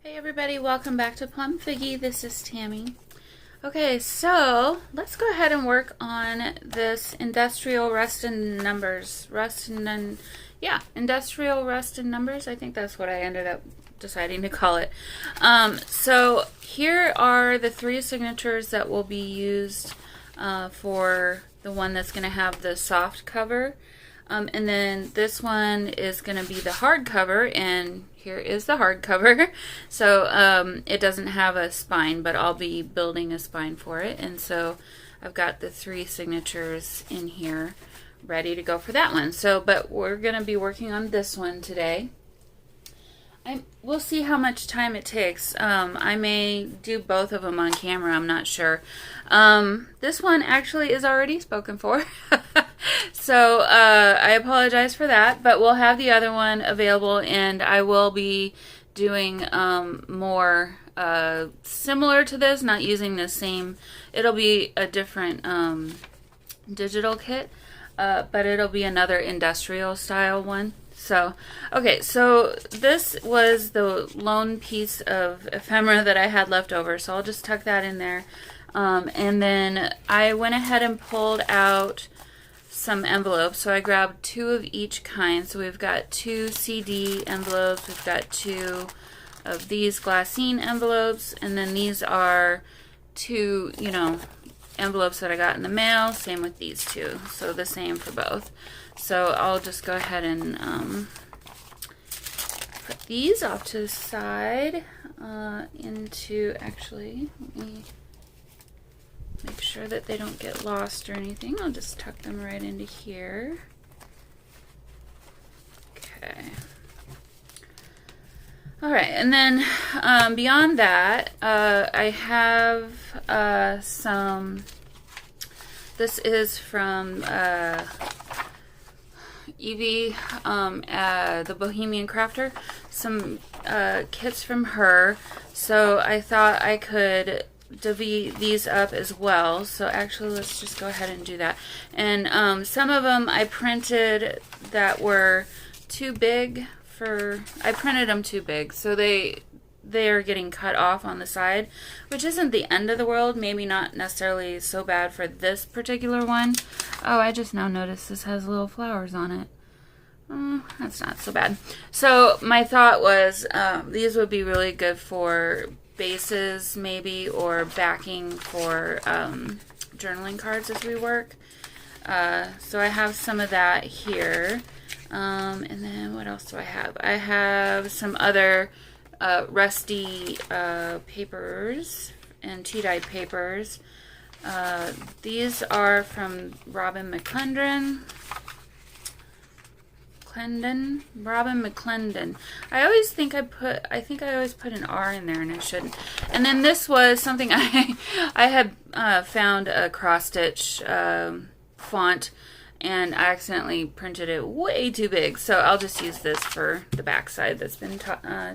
Hey everybody, welcome back to Plum Figgy. This is Tammy. Okay, so let's go ahead and work on this industrial rust in numbers. Industrial rust in numbers. I think that's what I ended up deciding to call it. So here are the three signatures that will be used for the one that's going to have the soft cover. And then this one is going to be the hard cover, and here is the hard cover. So it doesn't have a spine, but I'll be building a spine for it. And so I've got the three signatures in here ready to go for that one. So, but we're going to be working on this one today. We'll see how much time it takes. I may do both of them on camera, I'm not sure. This one actually is already spoken for. So I apologize for that, but we'll have the other one available, and I will be doing more similar to this, not using the same. It'll be a different digital kit, but it'll be another industrial style one. So, okay, so this was the lone piece of ephemera that I had left over, so I'll just tuck that in there. And then I went ahead and pulled out some envelopes, so I grabbed two of each kind. So we've got two CD envelopes, we've got two of these glassine envelopes, and then these are two, envelopes that I got in the mail. Same with these two, so the same for both. So I'll just go ahead and put these off to the side actually, let me make sure that they don't get lost or anything. I'll just tuck them right into here. Okay. Alright, and then beyond that, I have some, this is from Evie, the Bohemian Crafter, some kits from her. So I thought I could divvy these up as well. So actually, let's just go ahead and do that. And some of them I printed that were too big for, I printed them too big, so they are getting cut off on the side, which isn't the end of the world. Maybe not necessarily so bad for this particular one. Oh, I just now noticed this has little flowers on it. That's not so bad. So my thought was these would be really good for bases maybe, or backing for journaling cards as we work. So I have some of that here. And then what else do I have? I have some other rusty papers and tea-dyed papers. These are from Robyn McClendon. Robyn McClendon. I always think I always put an R in there, and I shouldn't. And then this was something I had found a cross stitch font, and I accidentally printed it way too big, so I'll just use this for the back side that's been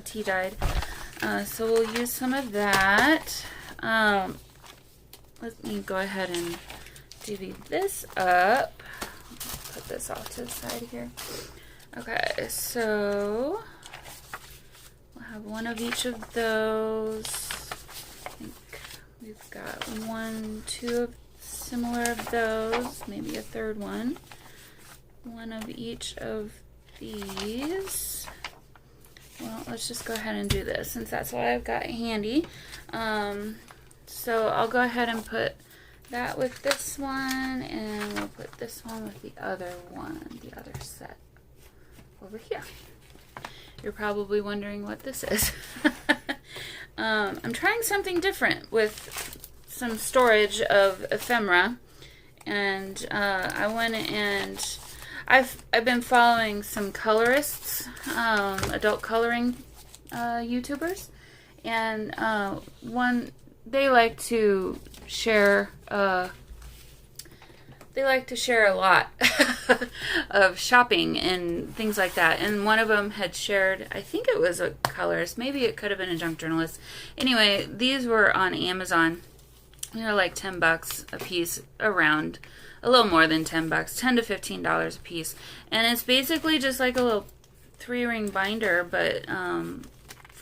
tea-dyed. So we'll use some of that. Let me go ahead and divvy this up. Put this off to the side here. Okay, so we'll have one of each of those. I think we've got two of similar of those, maybe a third one. One of each of these. Well, let's just go ahead and do this since that's what I've got handy. So I'll go ahead and put that with this one, and we'll put this one with the other one, the other set over here. You're probably wondering what this is. I'm trying something different with some storage of ephemera, and I went and I've been following some colorists, adult coloring YouTubers, and they like to share a lot of shopping and things like that. And one of them had shared, I think it was a colorist, maybe it could have been a junk journalist. Anyway, these were on Amazon. They're like $10 a piece, around a little more than $10, $10 to $15 a piece. And it's basically just like a little 3-ring binder, but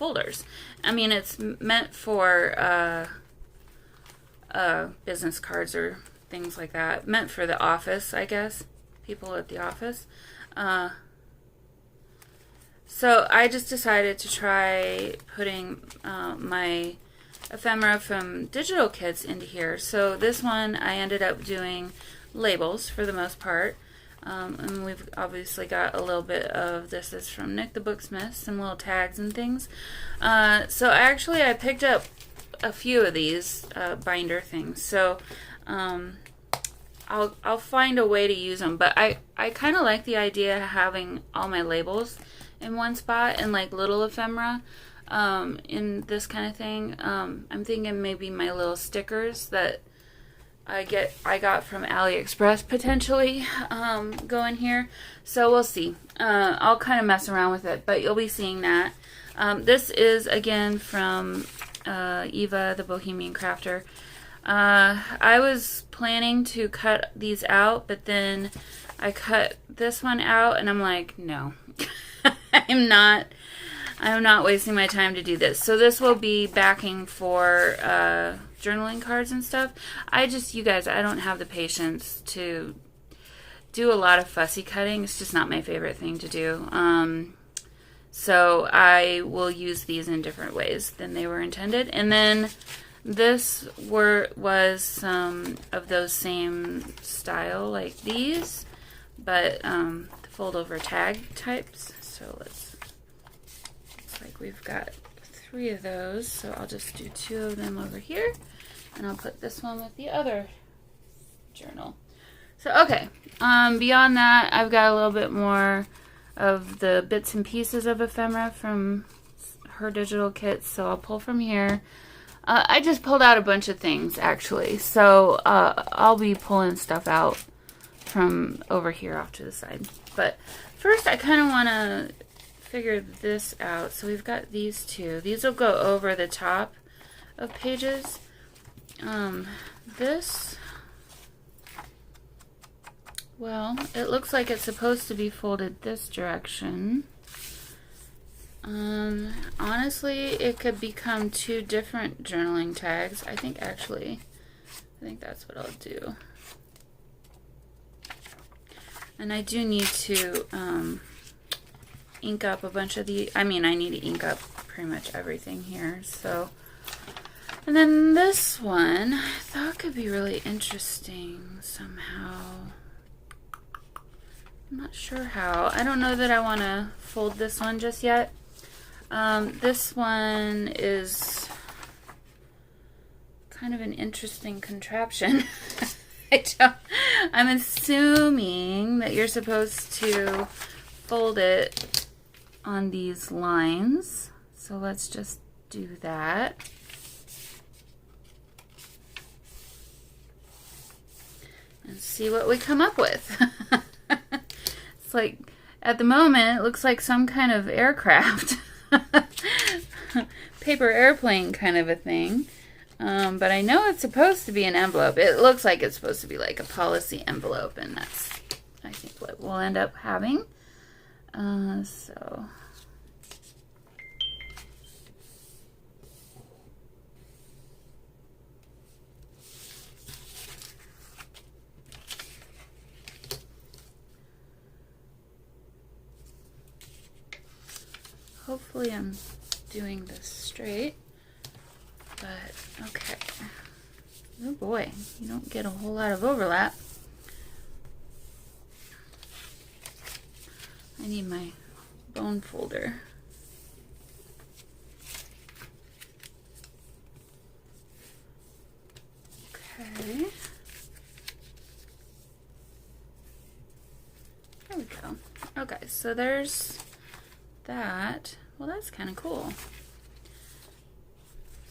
folders. I mean, it's meant for business cards or things like that. Meant for the office, I guess. People at the office. So I just decided to try putting my ephemera from digital kits into here. So this one I ended up doing labels for the most part. And we've obviously got a little bit of this is from Nik the Booksmith, some little tags and things. So actually I picked up a few of these binder things. So I'll find a way to use them. But I kind of like the idea of having all my labels in one spot and like little ephemera in this kind of thing. I'm thinking maybe my little stickers that I got from AliExpress potentially go in here. So we'll see. I'll kind of mess around with it, but you'll be seeing that. This is again from Eva the Bohemian Crafter. I was planning to cut these out, but then I cut this one out and I'm like, no. I'm not wasting my time to do this. So this will be backing for journaling cards and stuff. You guys, I don't have the patience to do a lot of fussy cutting. It's just not my favorite thing to do. So I will use these in different ways than they were intended. And then this was some of those same style like these, but the fold over tag types. So looks like we've got 3 of those. So I'll just do 2 of them over here. And I'll put this one with the other journal. So, okay. Beyond that, I've got a little bit more of the bits and pieces of ephemera from her digital kits. So I'll pull from here. I just pulled out a bunch of things, actually. So I'll be pulling stuff out from over here off to the side. But first, I kind of want to figure this out. So we've got these 2. These will go over the top of pages. This, well, it looks like it's supposed to be folded this direction. Honestly, it could become 2 different journaling tags. I think that's what I'll do. And I do need to ink up a bunch of I need to ink up pretty much everything here. So, and then this one I thought could be really interesting somehow. I'm not sure how. I don't know that I want to fold this one just yet. This one is kind of an interesting contraption. I'm assuming that you're supposed to fold it on these lines. So let's just do that. And see what we come up with. It's like, at the moment, it looks like some kind of aircraft. Paper airplane kind of a thing. But I know it's supposed to be an envelope. It looks like it's supposed to be like a policy envelope, and that's, I think, what we'll end up having. So... hopefully I'm doing this straight, but okay. Oh boy, you don't get a whole lot of overlap. I need my bone folder. Okay. There we go. Okay, so there's that. Well, that's kind of cool.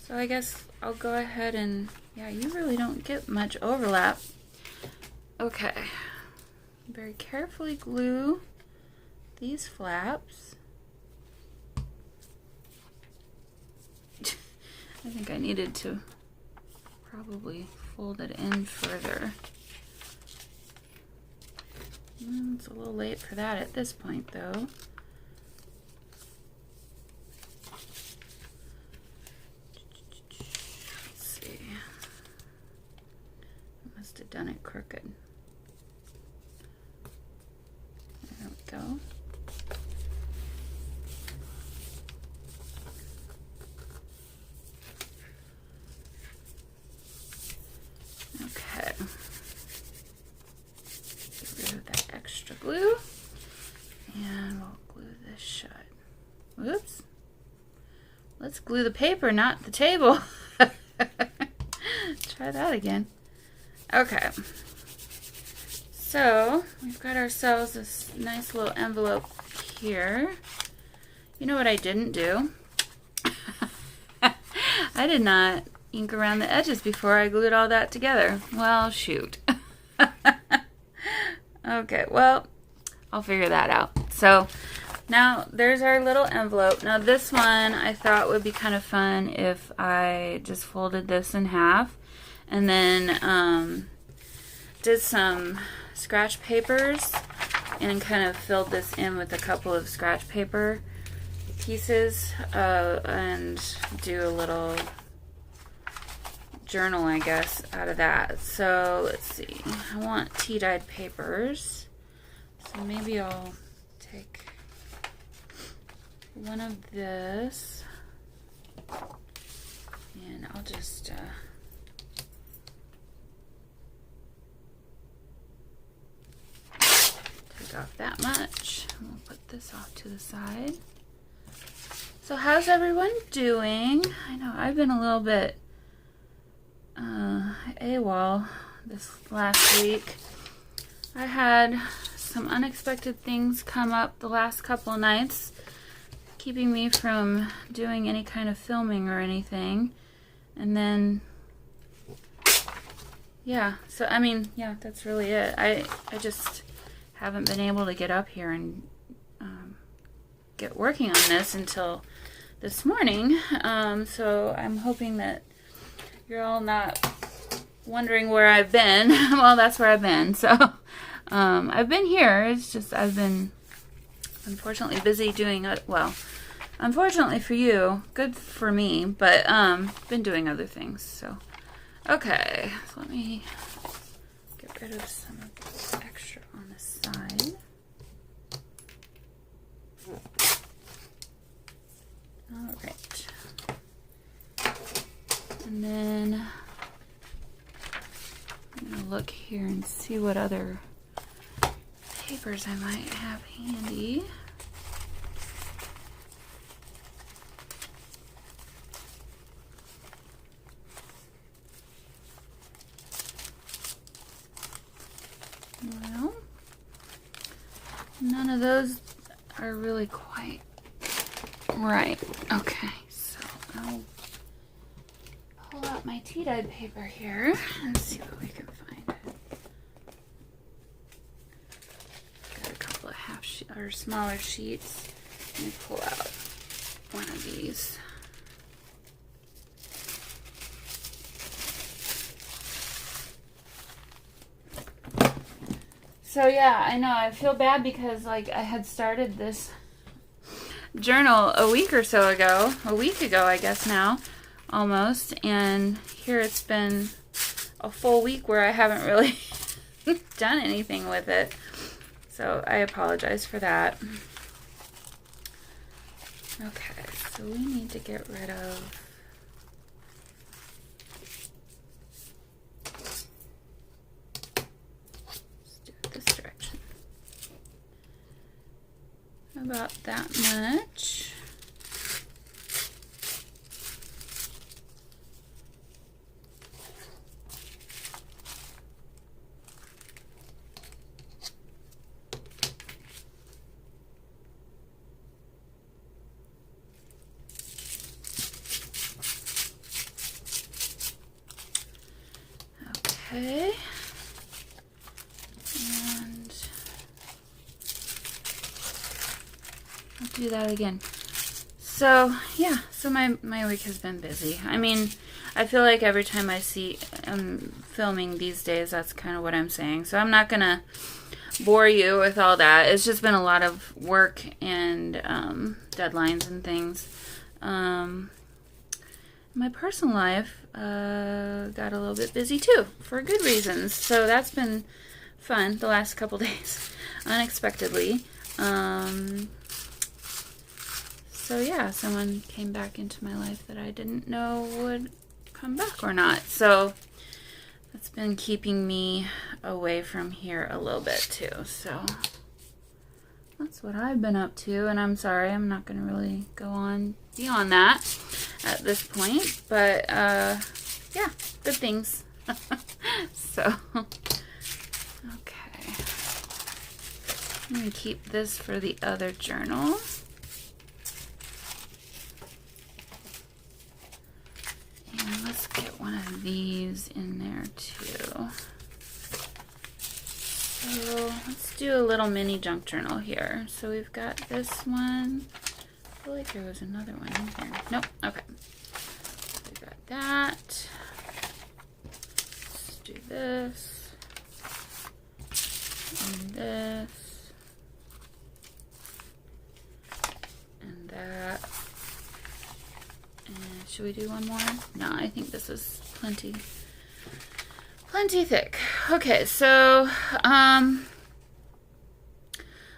So I guess I'll go ahead and, yeah, you really don't get much overlap. Okay. Very carefully glue these flaps. I think I needed to probably fold it in further. It's a little late for that at this point, though. done it crooked. There we go. Okay. Get rid of that extra glue. And we'll glue this shut. Whoops. Let's glue the paper, not the table. Try that again. Okay. So, we've got ourselves this nice little envelope here. You know what I didn't do? I did not ink around the edges before I glued all that together. Well, shoot. Okay, well, I'll figure that out. So, now there's our little envelope. Now this one I thought would be kind of fun if I just folded this in half and then did some scratch papers and kind of filled this in with a couple of scratch paper pieces and do a little journal, I guess, out of that. So let's see, I want tea-dyed papers, so maybe I'll take one of this and I'll just take off that much. We'll put this off to the side. So how's everyone doing? I know I've been a little bit AWOL this last week. I had some unexpected things come up the last couple of nights, keeping me from doing any kind of filming or anything. And then, yeah, so I mean, yeah, that's really it. I just haven't been able to get up here and get working on this until this morning. So I'm hoping that you're all not wondering where I've been. Well, that's where I've been. So I've been here. It's just I've been unfortunately busy doing well, unfortunately for you, good for me, but been doing other things. So okay, so let me get rid of some of this extra on the side. All right, and then I'm gonna look here and see what other papers I might have handy. Well, none of those are really quite right. Okay, so I'll pull out my tea-dyed paper here and see what we can find. Got a couple of or smaller sheets. Let me pull out one of these. So yeah, I know, I feel bad because like I had started this journal a week ago, I guess now, almost, and here it's been a full week where I haven't really done anything with it. So I apologize for that. Okay, so we need to get rid of about that much. Okay. Do that again. So yeah, so my week has been busy. I mean, I feel like every time I see filming these days, that's kind of what I'm saying. So I'm not gonna bore you with all that. It's just been a lot of work and deadlines and things. My personal life got a little bit busy too, for good reasons. So that's been fun the last couple days, unexpectedly. So yeah, someone came back into my life that I didn't know would come back or not. So that's been keeping me away from here a little bit too. So that's what I've been up to, and I'm sorry, I'm not going to really go on beyond that at this point, but yeah, good things. So, okay. I'm going to keep this for the other journal. And let's get one of these in there too. So let's do a little mini junk journal here. So we've got this one. I feel like there was another one in here. Nope. Okay. So we've got that. Let's do this. And this. And that. And should we do one more? No, I think this is plenty thick. Okay, so I'm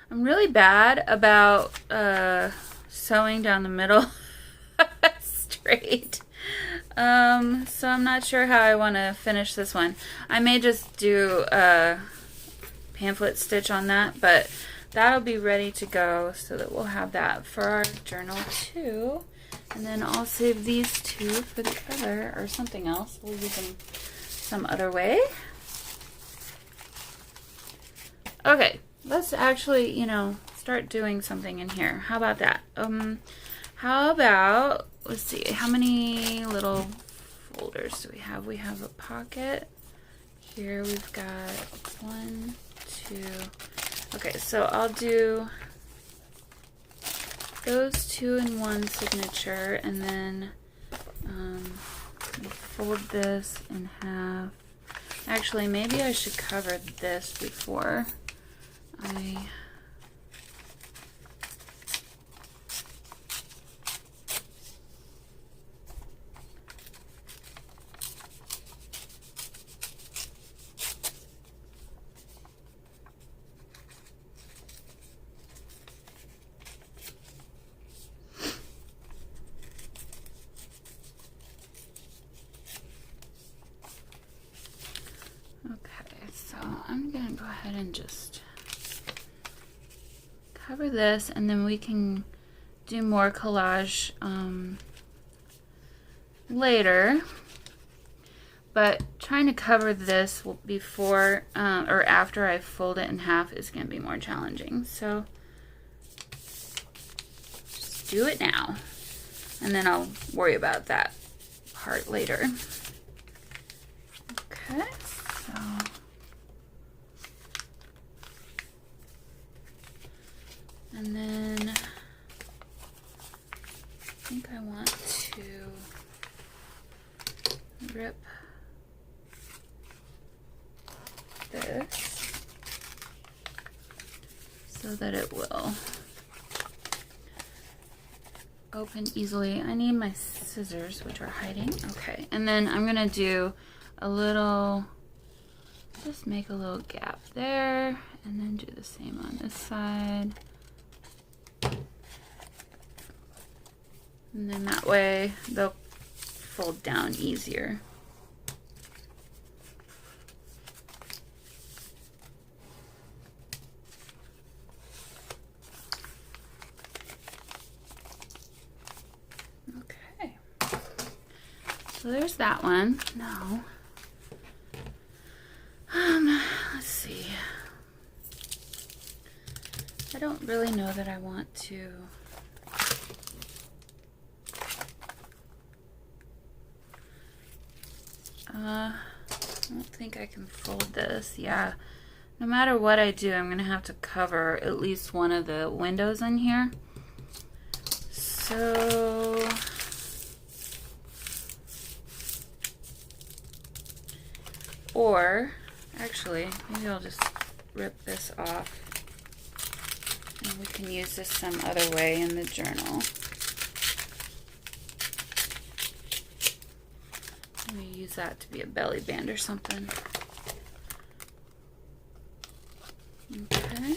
really bad about sewing down the middle straight. So I'm not sure how I want to finish this one. I may just do a pamphlet stitch on that, but that'll be ready to go so that we'll have that for our journal too. And then I'll save these two for the other, or something else. We'll use them some other way. Okay, let's actually, start doing something in here. How about that? How about, let's see, how many little folders do we have? We have a pocket. Here we've got 1, 2. Okay, so I'll do those 2 in one signature, and then fold this in half. Actually, maybe I should cover this before I... I'm going to go ahead and just cover this, and then we can do more collage later. But trying to cover this before or after I fold it in half is going to be more challenging. So just do it now, and then I'll worry about that part later. Okay, so... And then I think I want to rip this so that it will open easily. I need my scissors, which are hiding. Okay, and then I'm gonna do a little, just make a little gap there, and then do the same on this side. And then that way they'll fold down easier. Okay. So there's that one. Now, let's see. I don't really know that I want to... I don't think I can fold this. Yeah, no matter what I do, I'm gonna have to cover at least one of the windows in here. So or actually, maybe I'll just rip this off, and we can use this some other way in the journal. use that to be a belly band or something. Okay.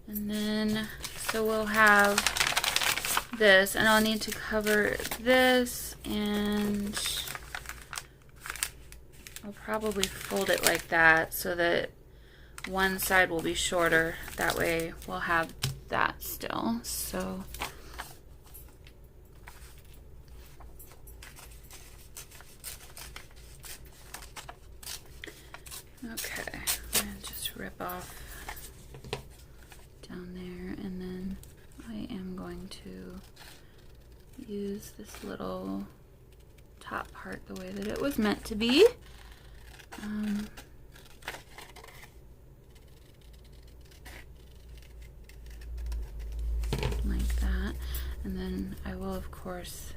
And then, so we'll have this, and I'll need to cover this, and I'll probably fold it like that so that one side will be shorter. That way we'll have that still. So okay, and just rip off down there, and then I am going to use this little top part the way that it was meant to be. Like that, and then I will of course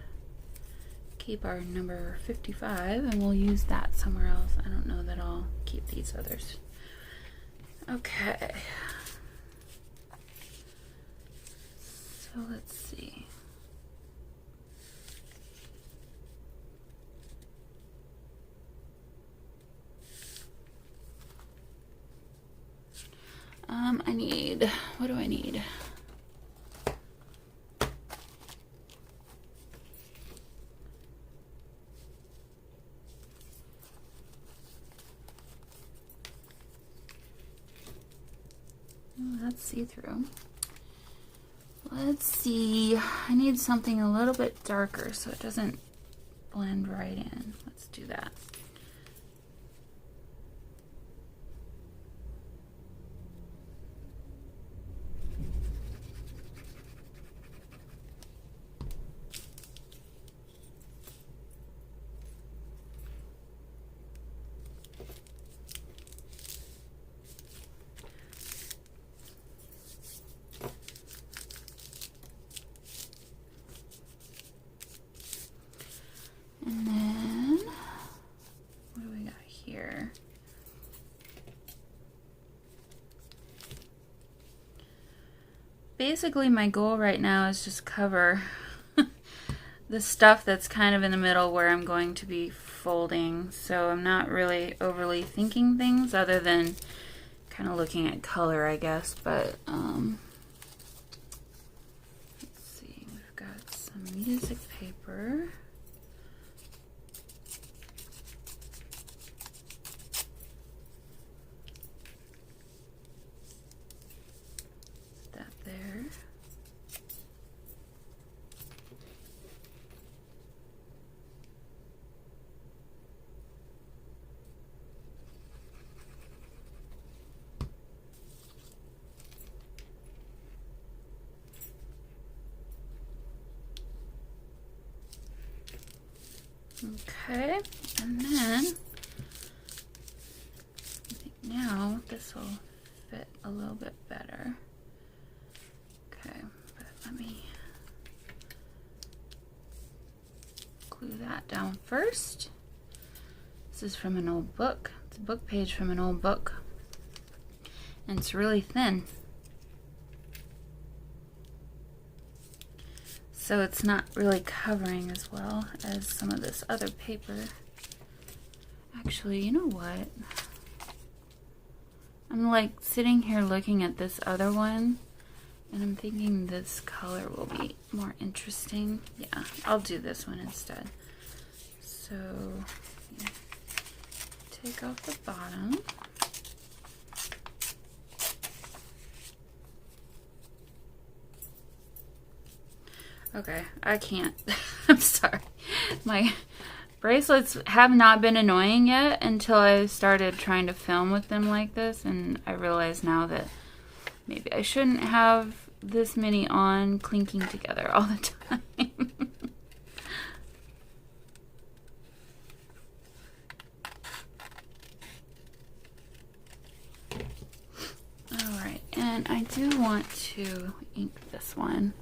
keep our number 55 and we'll use that somewhere else. I don't know that I'll keep these others. Okay, so let's see. I need, what do I need? Oh, that's see-through. Let's see, I need something a little bit darker so it doesn't blend right in. Let's do that. And then, what do we got here? Basically, my goal right now is just cover the stuff that's kind of in the middle where I'm going to be folding. So I'm not really overly thinking things other than kind of looking at color, I guess. But let's see, we've got some music paper. There. Okay, and then I think now this will fit a little bit better. Okay, but let me glue that down first. This is from an old book. It's a book page from an old book. And it's really thin. So it's not really covering as well as some of this other paper. Actually, you know what? I'm like sitting here looking at this other one, and I'm thinking this color will be more interesting. Yeah, I'll do this one instead. So, yeah. Take off the bottom. Okay, I can't. I'm sorry. My bracelets have not been annoying yet until I started trying to film with them like this, and I realize now that maybe I shouldn't have this many on clinking together all the time. Alright, and I do want to ink this one.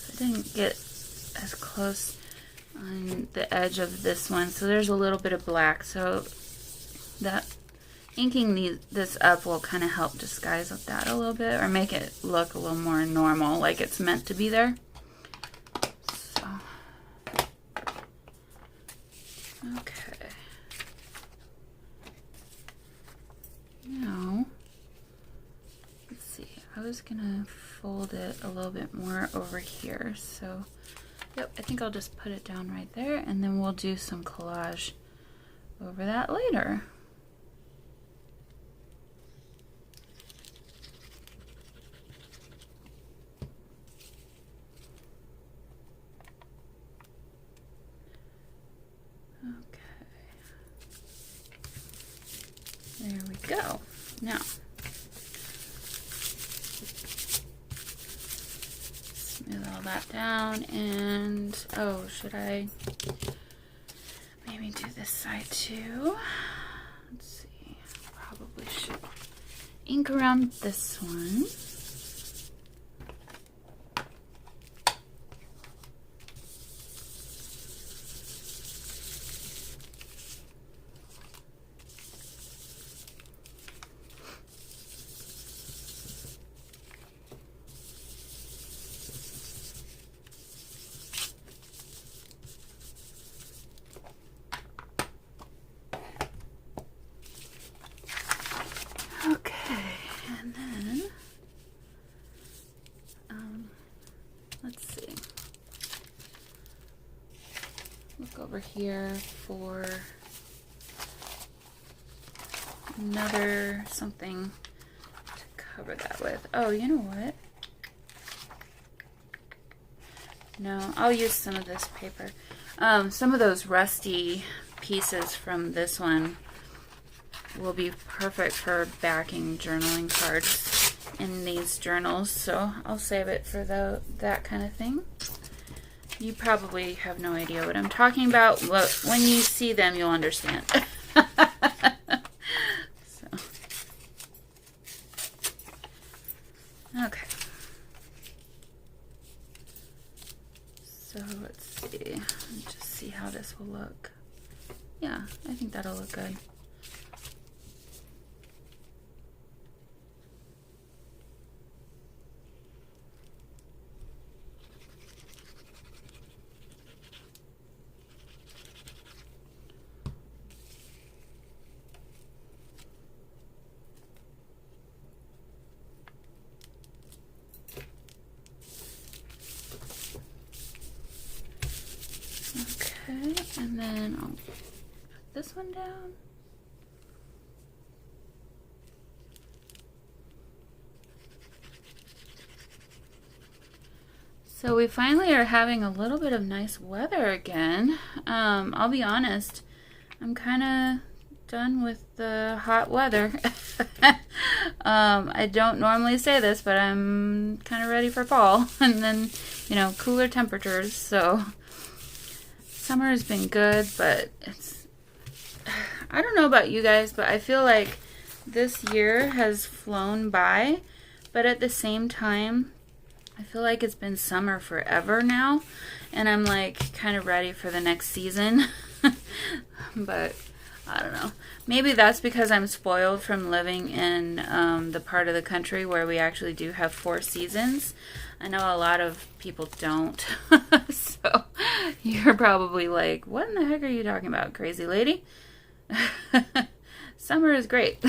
I didn't get as close on the edge of this one, so there's a little bit of black, so that inking this up will kind of help disguise that a little bit, or make it look a little more normal, like it's meant to be there. So, okay. Now, let's see. I was gonna fold it a little bit more over here, so yep, I think I'll just put it down right there, and then we'll do some collage over that later. Okay. There we go. Now, smooth all that down, and oh, should I maybe do this side too? Let's see, probably should ink around this one. Over here for another something to cover that with. Oh, you know what? No, I'll use some of this paper. Some of those rusty pieces from this one will be perfect for backing journaling cards in these journals, so I'll save it for that kind of thing. You probably have no idea what I'm talking about, but when you see them, you'll understand. So. Okay. So let's see. Just see how this will look. Yeah, I think that'll look good. Okay, and then I'll put this one down. So we finally are having a little bit of nice weather again. I'll be honest, I'm kind of done with the hot weather. I don't normally say this, but I'm kind of ready for fall and then, you know, cooler temperatures. So summer has been good, but I don't know about you guys, but I feel like this year has flown by, but at the same time, I feel like it's been summer forever now, and I'm like kind of ready for the next season. But I don't know. Maybe that's because I'm spoiled from living in the part of the country where we actually do have 4 seasons. I know a lot of people don't. So you're probably like, what in the heck are you talking about, crazy lady? Summer is great.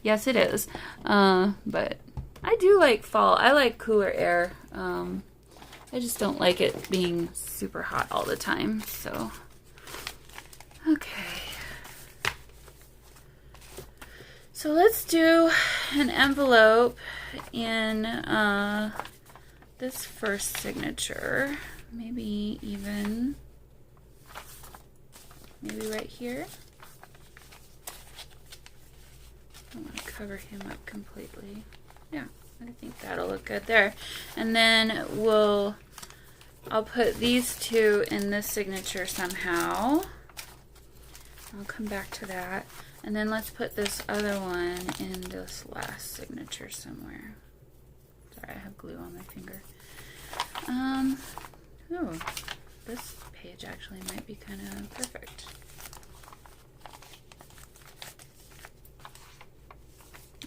Yes, it is. But I do like fall. I like cooler air. I just don't like it being super hot all the time. So, okay. So let's do an envelope in this first signature. Maybe right here. I want to cover him up completely. Yeah, I think that'll look good there. And then I'll put these 2 in this signature somehow. I'll come back to that. And then let's put this other one in this last signature somewhere. Sorry, I have glue on my finger. Oh, this page actually might be kind of perfect.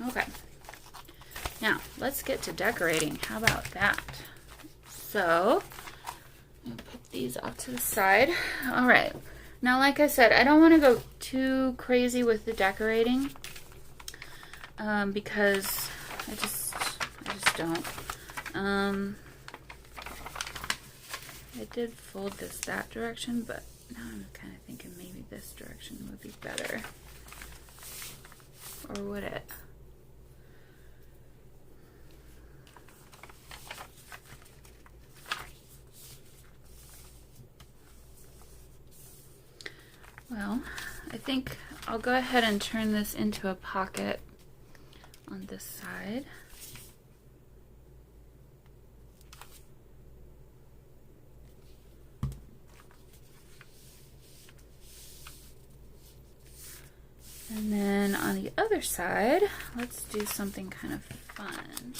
Okay. Now, let's get to decorating. How about that? So, I'll put these off to the side. All right. Now, like I said, I don't want to go too crazy with the decorating because I just don't. I did fold this that direction, but now I'm kind of thinking maybe this direction would be better. Or would it? Well, I think I'll go ahead and turn this into a pocket on this side. And then on the other side, let's do something kind of fun.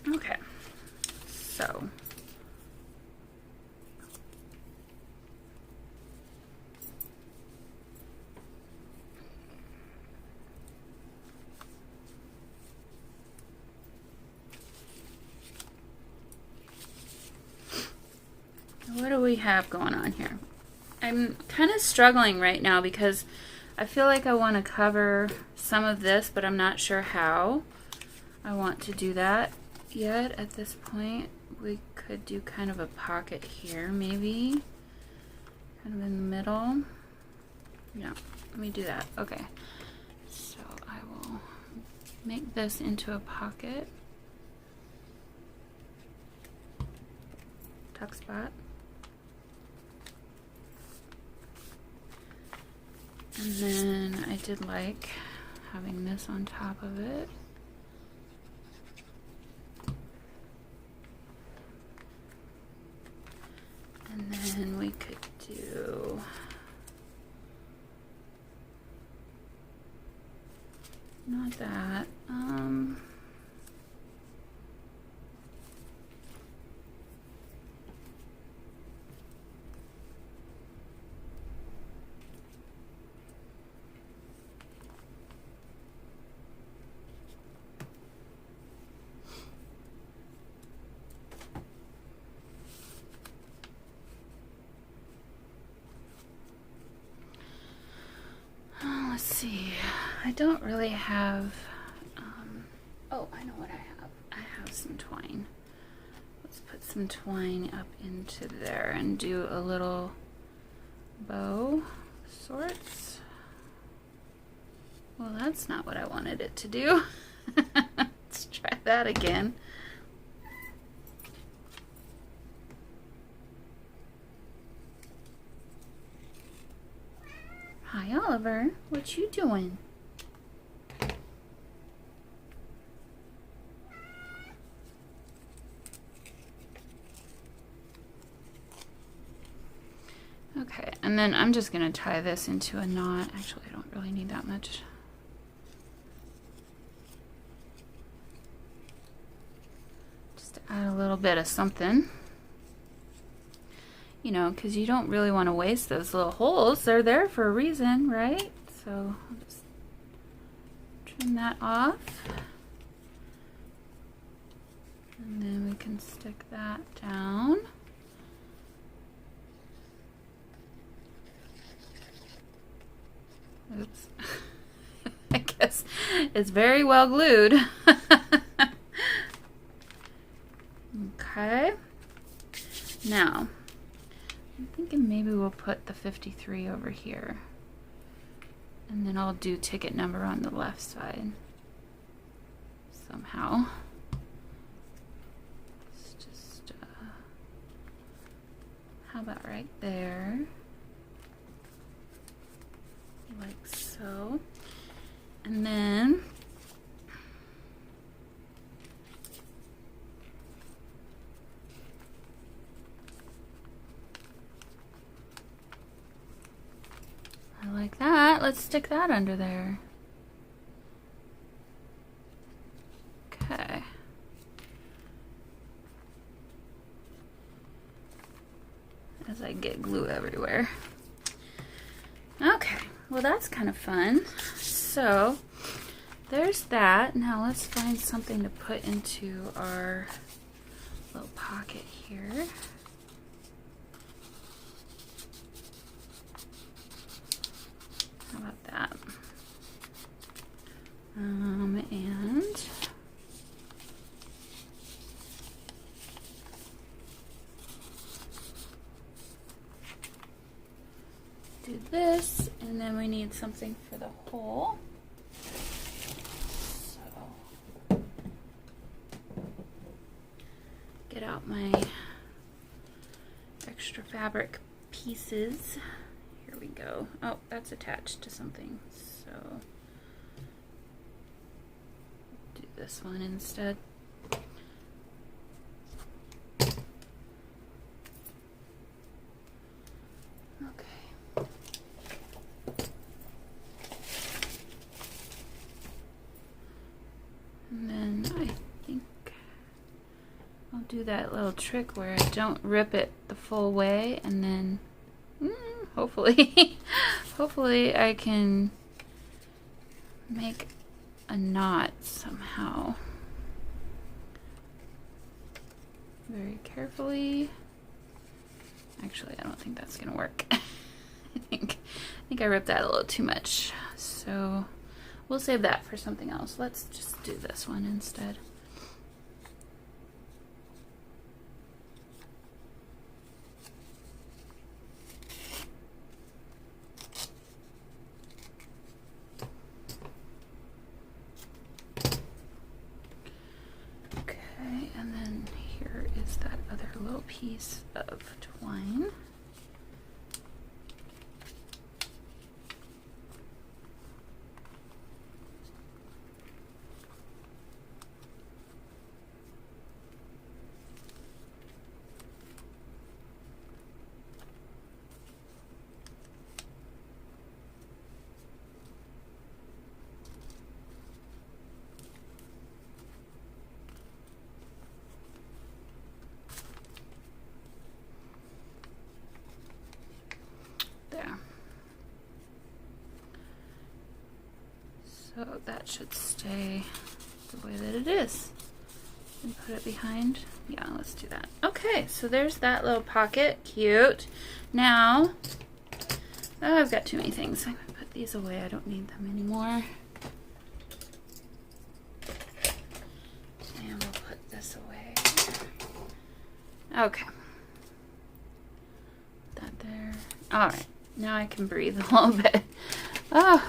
Okay, so what do we have going on here? I'm kind of struggling right now because I feel like I want to cover some of this, but I'm not sure how I want to do that yet at this point. We could do kind of a pocket here, maybe. Kind of in the middle. Yeah, let me do that. Okay. So I will make this into a pocket. Tuck spot. And then I did like having this on top of it. And then we could do not that. Let's see. I don't really have. Oh, I know what I have. I have some twine. Let's put some twine up into there and do a little bow sorts. Well, that's not what I wanted it to do. Let's try that again. Hi, Oliver. What you doing? Okay, and then I'm just going to tie this into a knot. Actually, I don't really need that much. Just to add a little bit of something. You know, because you don't really want to waste those little holes. They're there for a reason, right? So I'll just trim that off. And then we can stick that down. Oops. I guess it's very well glued. Okay. Now, I'm thinking maybe we'll put the 53 over here. And then I'll do ticket number on the left side. Somehow. It's just, how about right there? Like so. And then I like that. Let's stick that under there. Okay. As I get glue everywhere. Okay, well, that's kind of fun. So there's that. Now let's find something to put into our little pocket here. How about that? And do this, and then we need something for the hole. So get out my extra fabric pieces. Here we go. Oh, that's attached to something, so do this one instead. Do that little trick where I don't rip it the full way, and then hopefully hopefully I can make a knot somehow. Very carefully. Actually, I don't think that's gonna work. I think I ripped that a little too much, so we'll save that for something else. Let's just do this one instead. Piece of twine. So that should stay the way that it is. And put it behind. Yeah, let's do that. Okay, so there's that little pocket. Cute. Now, oh, I've got too many things. I'm going to put these away. I don't need them anymore. And we'll put this away. Okay. Put that there. Alright, now I can breathe a little bit. Oh,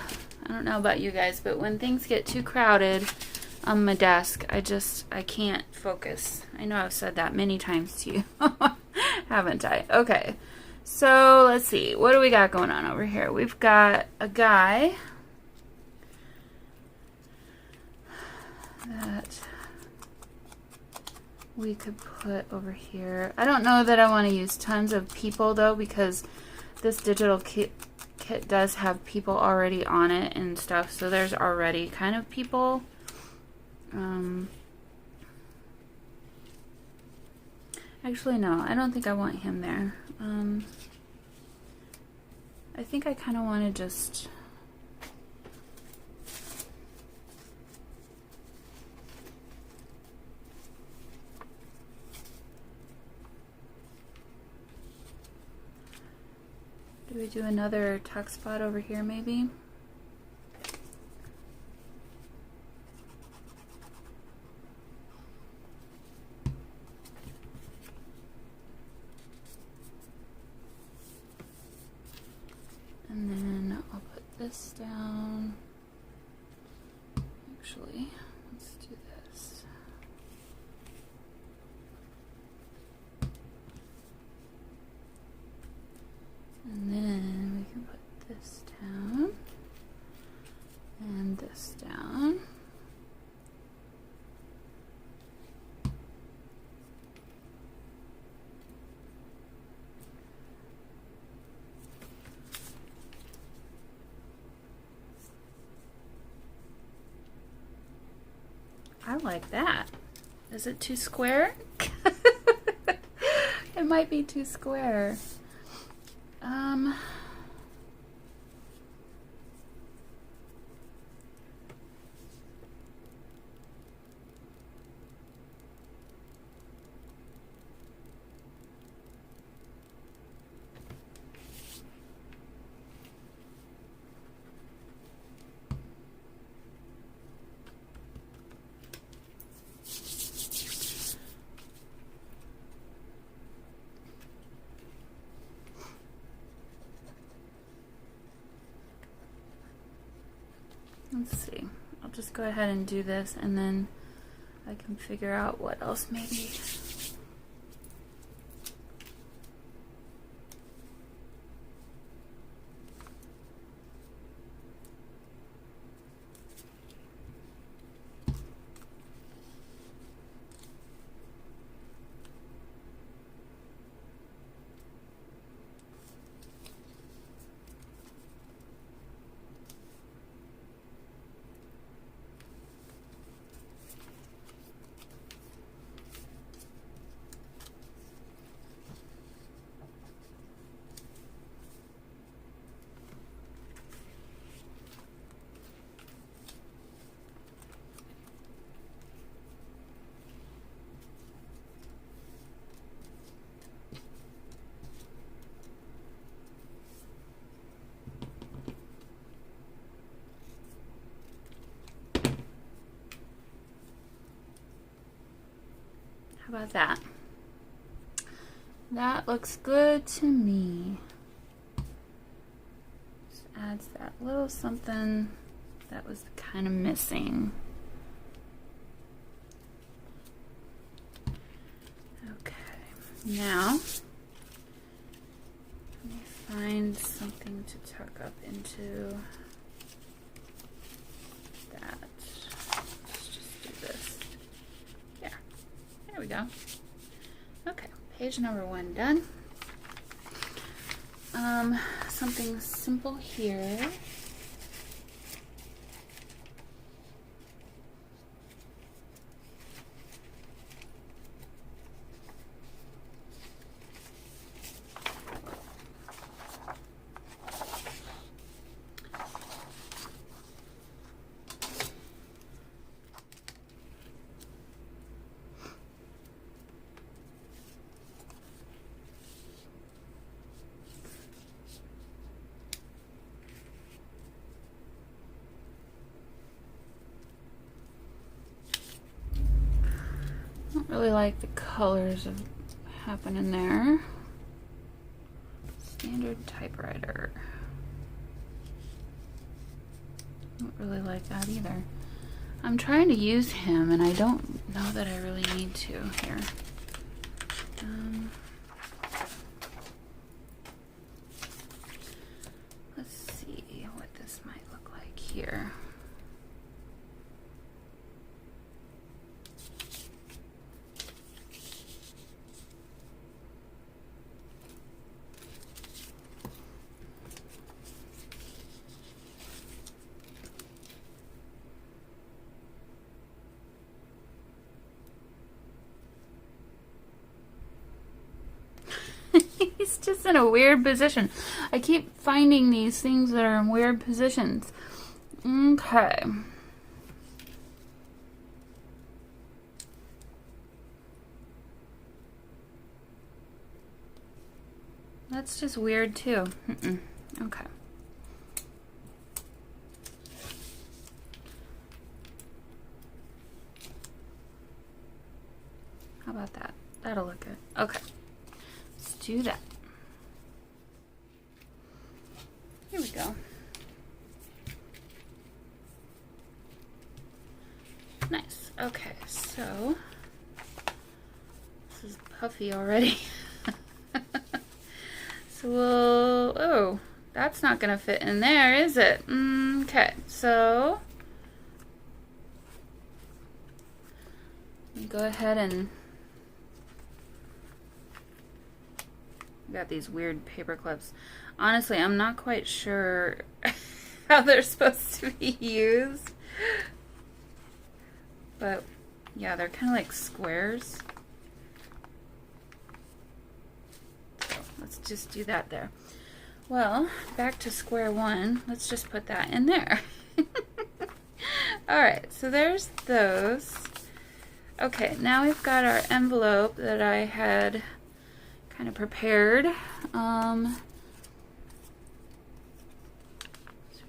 I don't know about you guys, but when things get too crowded on my desk, I can't focus. I know I've said that many times to you, haven't I? Okay, so let's see. What do we got going on over here? We've got a guy that we could put over here. I don't know that I want to use tons of people, though, because this digital kit does have people already on it and stuff, so there's already kind of people. Actually, no, I don't think I want him there. I think I kind of want to just do we do another tuck spot over here maybe? And then I'll put this down. Actually, let's do this. And then we can put this down and this down. I like that. Is it too square? It might be too square. let's see. I'll just go ahead and do this, and then I can figure out what else maybe. How about that? That looks good to me. Just adds that little something that was kind of missing. Okay, now let me find something to tuck up into that. Let's just do this. Yeah. There we go. Okay, page number 1 done. Something simple here. I don't really like the colors of happening there. Standard typewriter. Don't really like that either. I'm trying to use him and I don't know that I really need to here. Let's see what this might look like here. He's just in a weird position. I keep finding these things that are in weird positions. Okay. That's just weird too. Okay. How about that? That'll look good. Okay. Let's do that. Here we go. Nice. Okay, so this is puffy already. So we'll, oh, that's not gonna fit in there, is it? Okay, so go ahead and got these weird paper clips. Honestly, I'm not quite sure how they're supposed to be used. But yeah, they're kind of like squares. So let's just do that there. Well, back to square one. Let's just put that in there. Alright, so there's those. Okay, now we've got our envelope that I had kind of prepared. So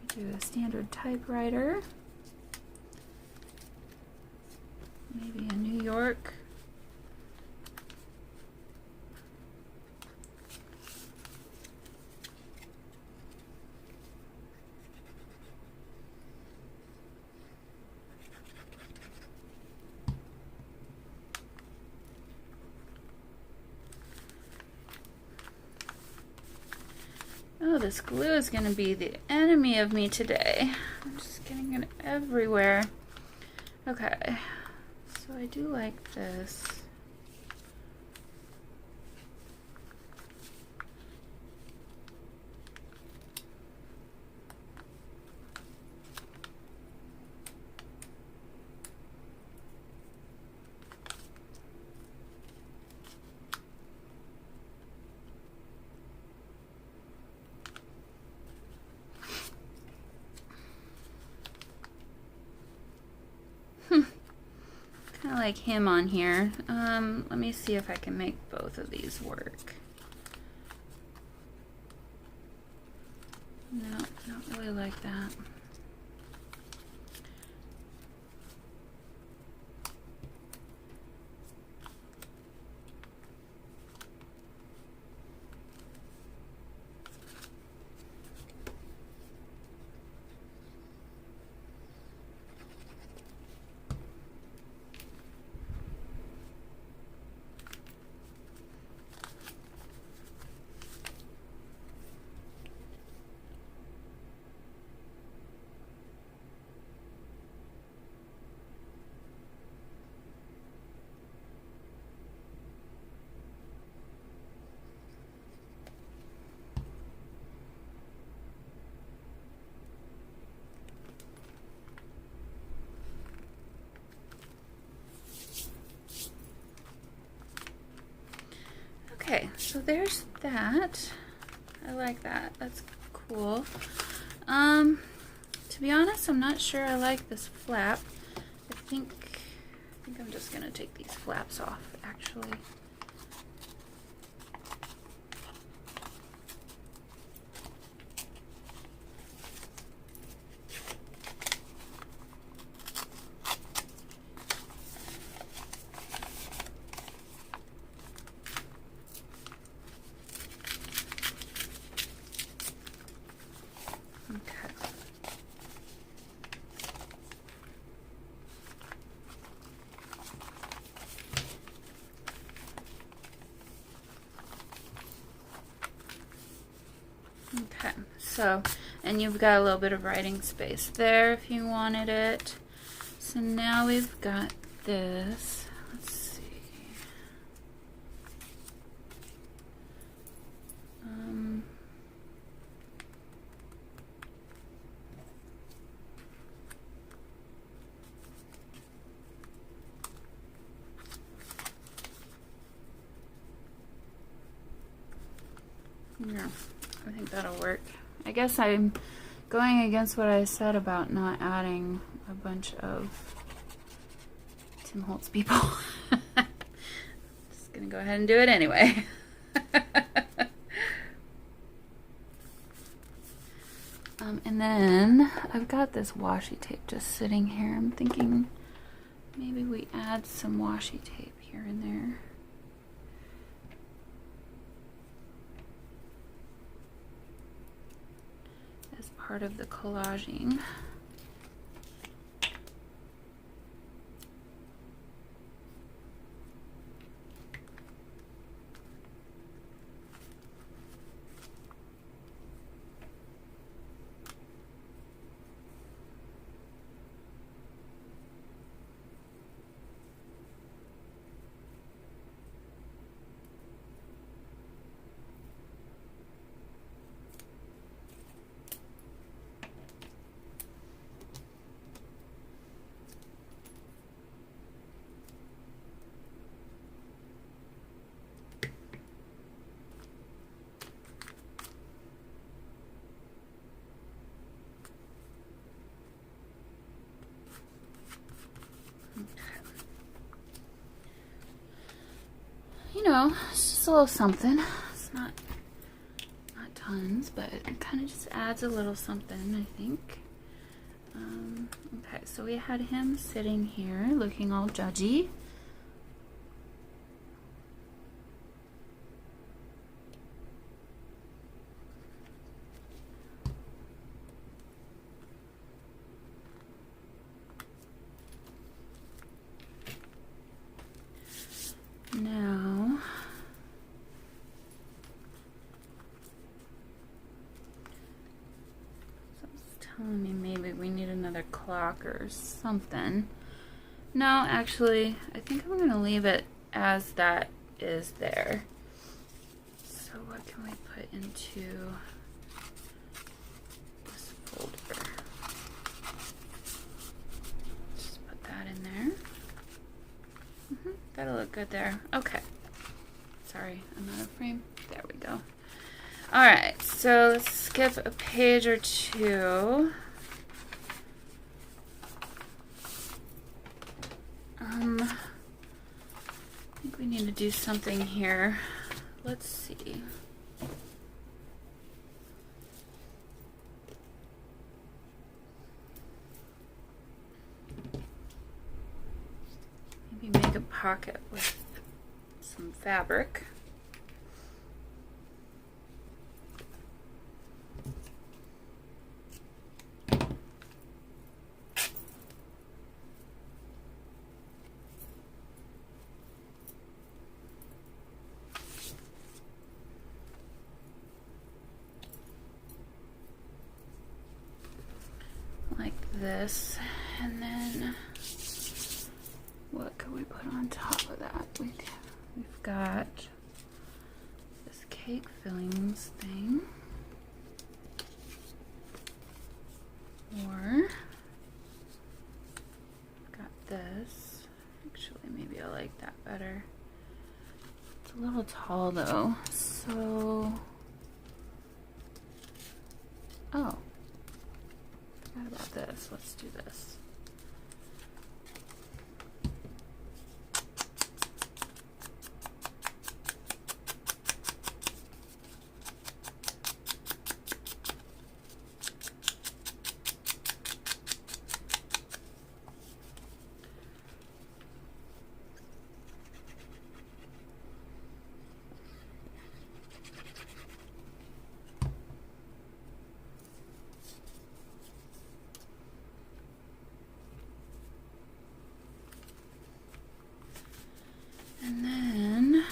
we do a standard typewriter. Maybe a New York. Oh, this glue is going to be the enemy of me today. I'm just getting it everywhere. Okay, so I do like this. Kind of like him on here. Let me see if I can make both of these work. No, not really like that. Okay, so there's that. I like that. That's cool. To be honest, I'm not sure I like this flap. I think I'm just gonna take these flaps off, actually. Okay, so, and you've got a little bit of writing space there if you wanted it. So now we've got this. Let's see. Yeah, I think that'll work. I guess I'm going against what I said about not adding a bunch of Tim Holtz people. Just gonna go ahead and do it anyway. And then I've got this washi tape just sitting here. I'm thinking maybe we add some washi tape here and there. As part of the collaging. You know, it's just a little something. It's not tons, but it kind of just adds a little something, I think. Okay, so we had him sitting here looking all judgy. Now, telling me maybe we need another clock or something. No, actually, I think I'm going to leave it as that is there. So what can we put into this folder? Just put that in there. That'll look good there. Okay. Sorry, I'm out of frame. There we go. Alright, so let's skip a page or two. I think we need to do something here. Let's see. Maybe make a pocket with some fabric. Like this, and then what could we put on top of that? We've got this cake fillings thing, or I've got this. Actually, maybe I like that better. It's a little tall though, so oh. Forgot about this. Let's do this. And then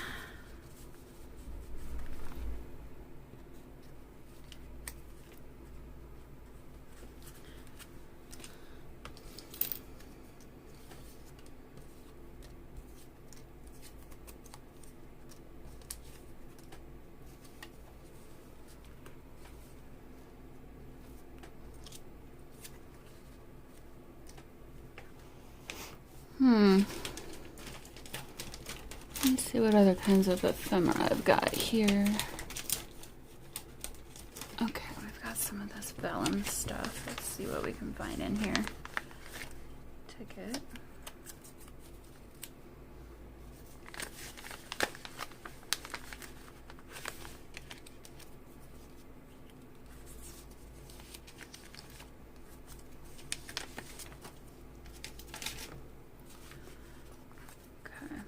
let's see what other kinds of ephemera I've got here. Okay, we've got some of this vellum stuff. Let's see what we can find in here. Ticket.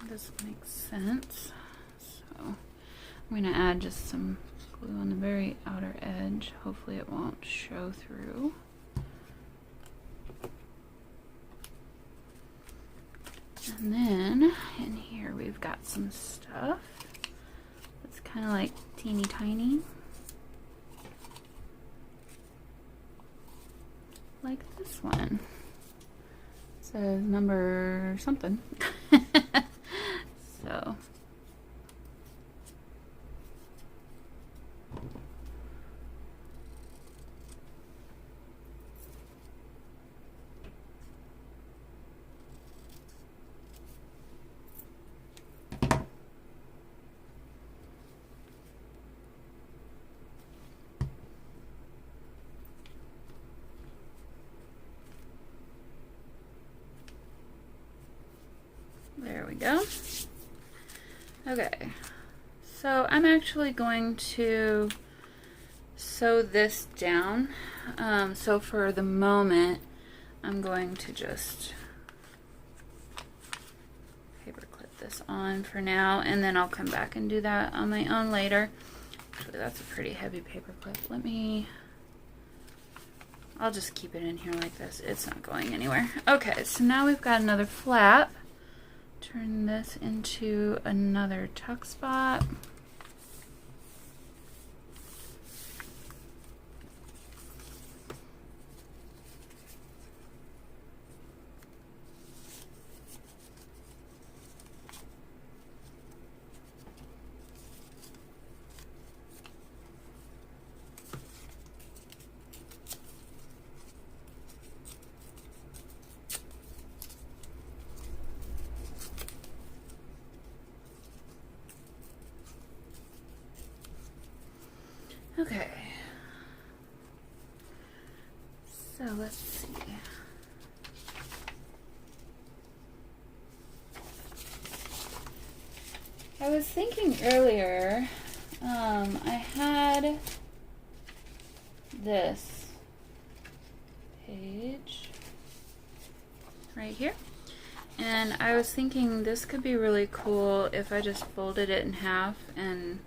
This makes sense. So I'm going to add just some glue on the very outer edge. Hopefully it won't show through. And then in here we've got some stuff that's kind of like teeny tiny. Like this one. It says number something. So there we go. Okay, so I'm actually going to sew this down. So for the moment, I'm going to just paper clip this on for now, and then I'll come back and do that on my own later. Actually, that's a pretty heavy paper clip. I'll just keep it in here like this. It's not going anywhere. Okay, so now we've got another flap. Turn this into another tuck spot. Okay. So let's see. I was thinking earlier, I had this page right here, and I was thinking this could be really cool if I just folded it in half and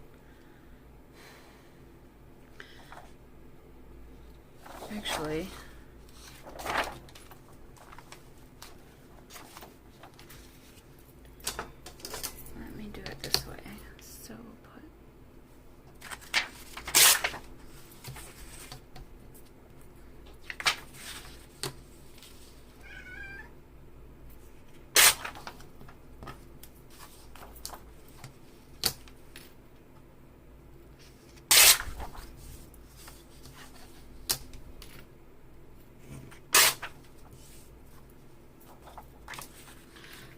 actually let me do it this way. So we'll put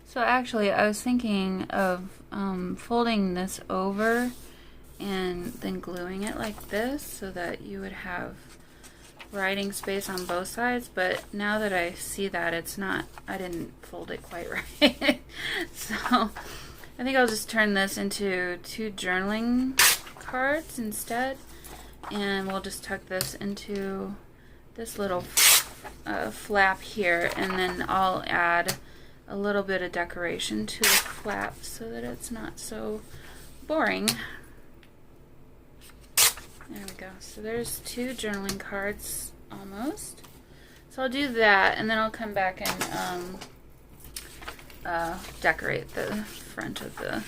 So actually, I was thinking of folding this over and then gluing it like this so that you would have writing space on both sides, but now that I see that it's not, I didn't fold it quite right. So I think I'll just turn this into 2 journaling cards instead, and we'll just tuck this into this little flap here, and then I'll add a little bit of decoration to the flap so that it's not so boring. There we go. So there's 2 journaling cards almost. So I'll do that, and then I'll come back and decorate the front of the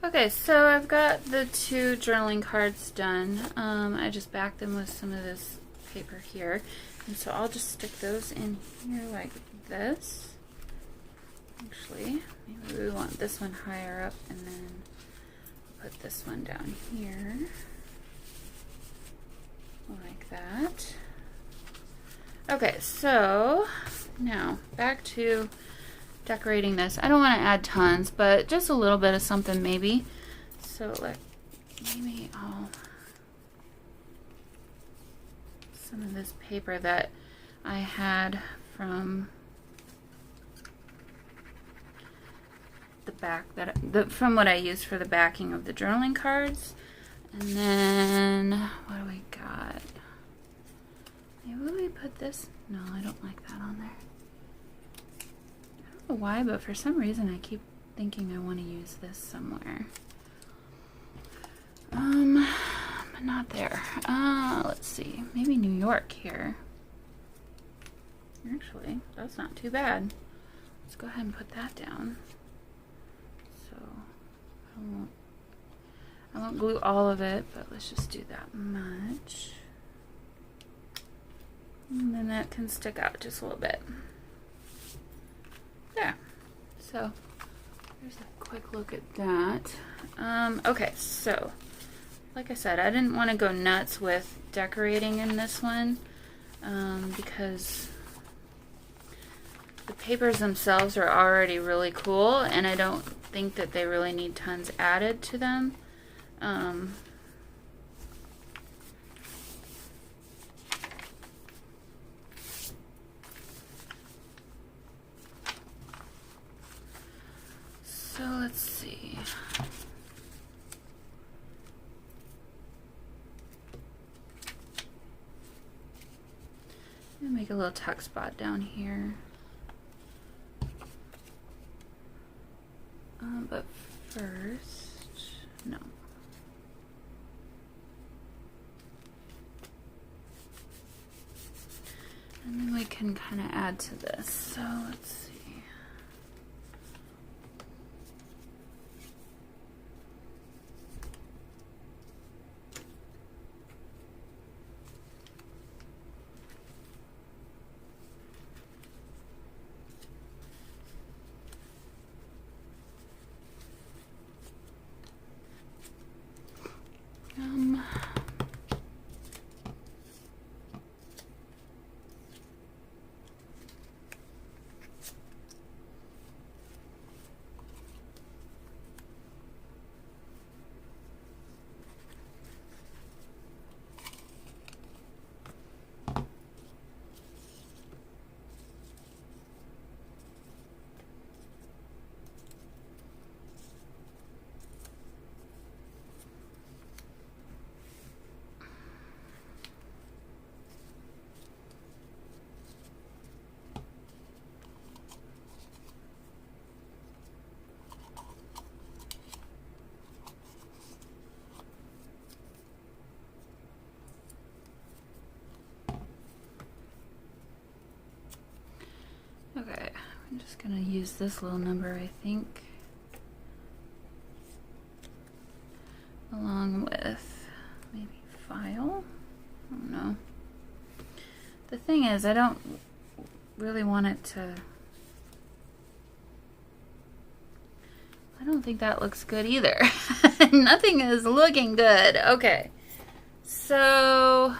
Okay, so I've got the 2 journaling cards done. I just backed them with some of this paper here, and so I'll just stick those in here like this. Actually, maybe we want this one higher up, and then put this one down here like that. Okay, so now back to decorating this. I don't want to add tons, but just a little bit of something maybe. So maybe I'll some of this paper that I had from the back from what I used for the backing of the journaling cards. And then what do we got? Maybe we put this. No, I don't like that on there. I don't know why, but for some reason I keep thinking I want to use this somewhere. But not there. Let's see. Maybe New York here. Actually, that's not too bad. Let's go ahead and put that down. So I won't glue all of it, but let's just do that much. And then that can stick out just a little bit. There. So there's a quick look at that. Okay, so like I said, I didn't want to go nuts with decorating in this one because the papers themselves are already really cool, and I don't think that they really need tons added to them. So let's see. I'm gonna make a little tuck spot down here. But first, no. And then we can kind of add to this. So let's see. use this little number, I think, along with maybe file. I don't know. The thing is, I don't really want it to... I don't think that looks good either. Nothing is looking good. Okay. So,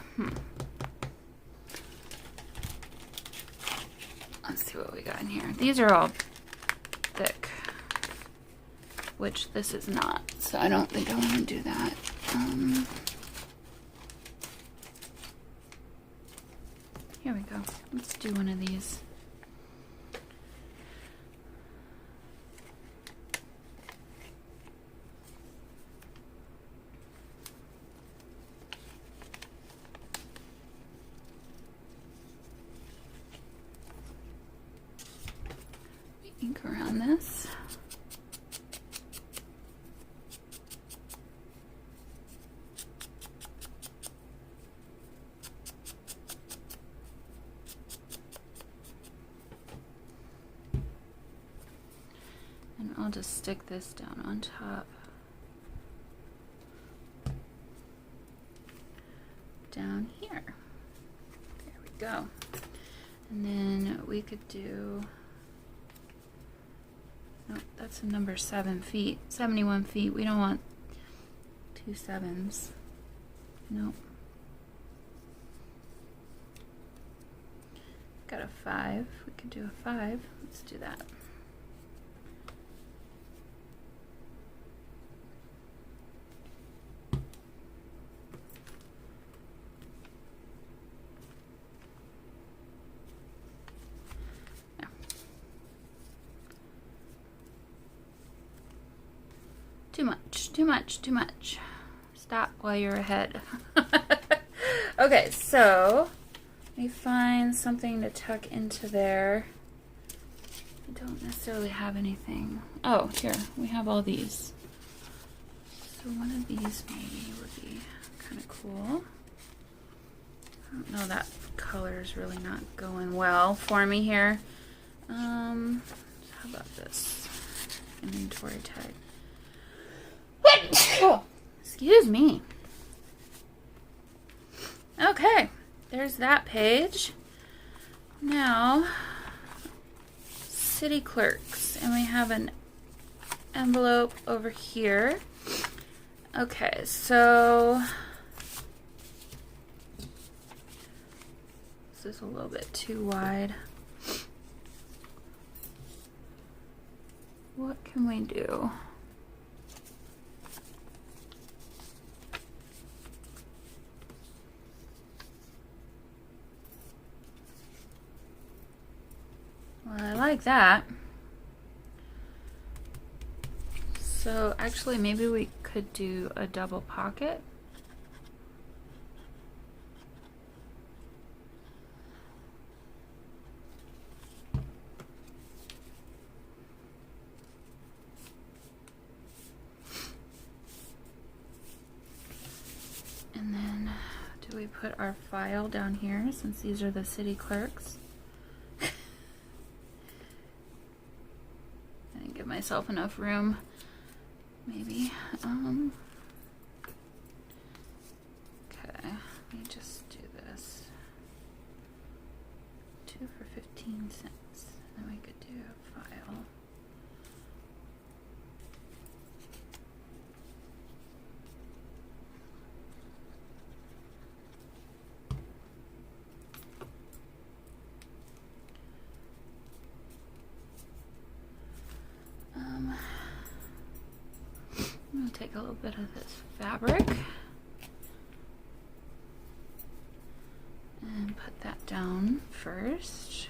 let's see what we got in here. These are all thick, which this is not. So I don't think I want to do that. Here we go. Let's do one of these. Ink around this. And I'll just stick this down on top. Down here. There we go. And then we could do... Nope, that's a number 7 feet. 71 feet. We don't want 2 7s. Nope. Got a 5. We could do a 5. Let's do that. Too much, too much, too much. Stop while you're ahead. Okay, so let me find something to tuck into there. I don't necessarily have anything. Oh, here, we have all these. So one of these maybe would be kind of cool. I don't know, that color is really not going well for me here. How about this inventory tag? Oh, excuse me. Okay, there's that page. Now, city clerks, and we have an envelope over here. Okay, so this is a little bit too wide. What can we do? Well, I like that. So actually maybe we could do a double pocket. And then do we put our file down here since these are the city clerks? Myself enough room, maybe. Okay, let me just do this. 2 for 15 cents. Then we could do a file. I'm going to take a little bit of this fabric and put that down first.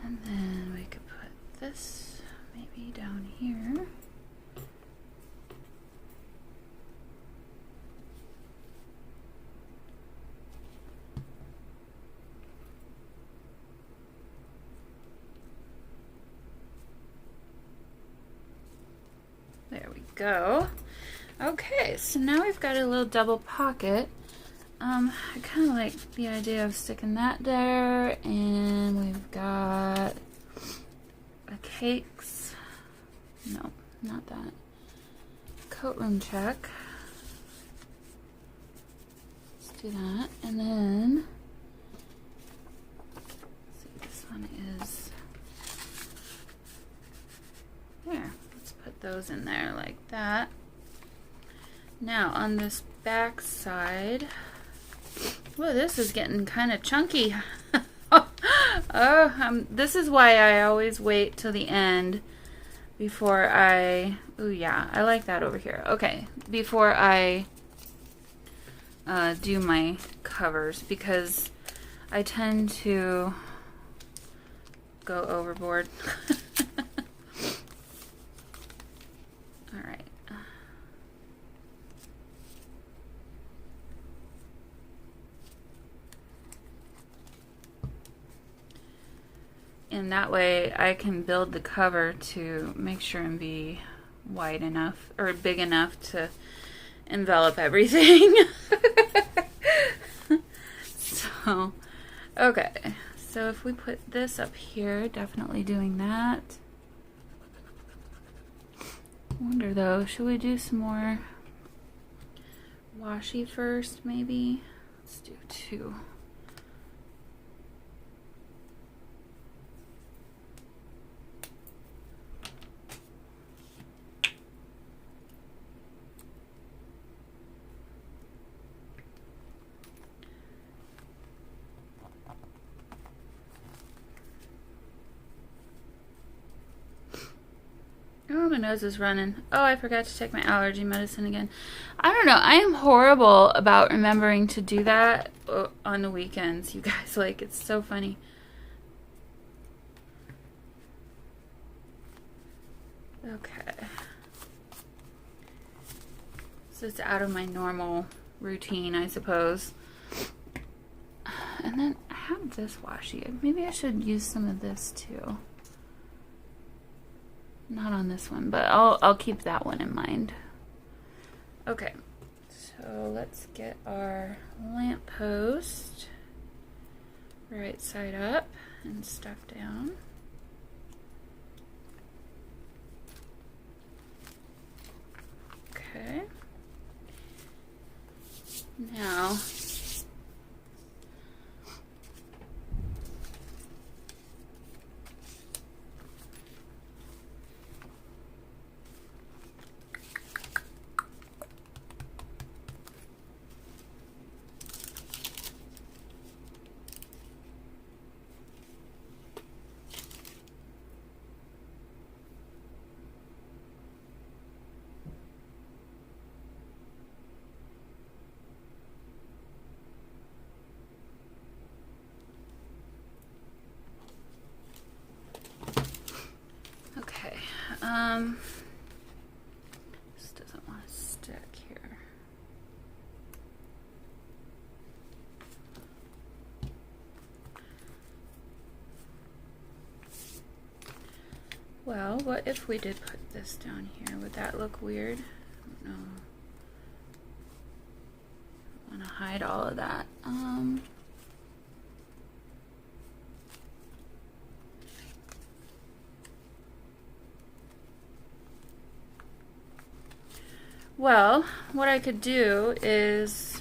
And then we could put this maybe down here. go. Okay, so now we've got a little double pocket. I kind of like the idea of sticking that there, and we've got a cakes. No, not that. Coat room check. Let's do that, and then let's see, this one is there. Let's put those in there like that. Now on this back side, well, this is getting kind of chunky. This is why I always wait till the end before I, oh yeah, I like that over here. Okay, before I do my covers, because I tend to go overboard. All right. And that way I can build the cover to make sure and be wide enough or big enough to envelop everything. So, okay. So if we put this up here, definitely doing that. I wonder though, should we do some more washi first maybe? Let's do 2. Oh, my nose is running. Oh, I forgot to take my allergy medicine again. I don't know. I am horrible about remembering to do that on the weekends, you guys. Like, it's so funny. Okay. So it's out of my normal routine, I suppose. And then I have this washi. Maybe I should use some of this too. Not on this one, but I'll keep that one in mind. Okay, so let's get our lamppost right side up and stuff down. Okay. Now, this doesn't want to stick here. Well, what if we did put this down here? Would that look weird? I don't know. I want to hide all of that. Well, what I could do is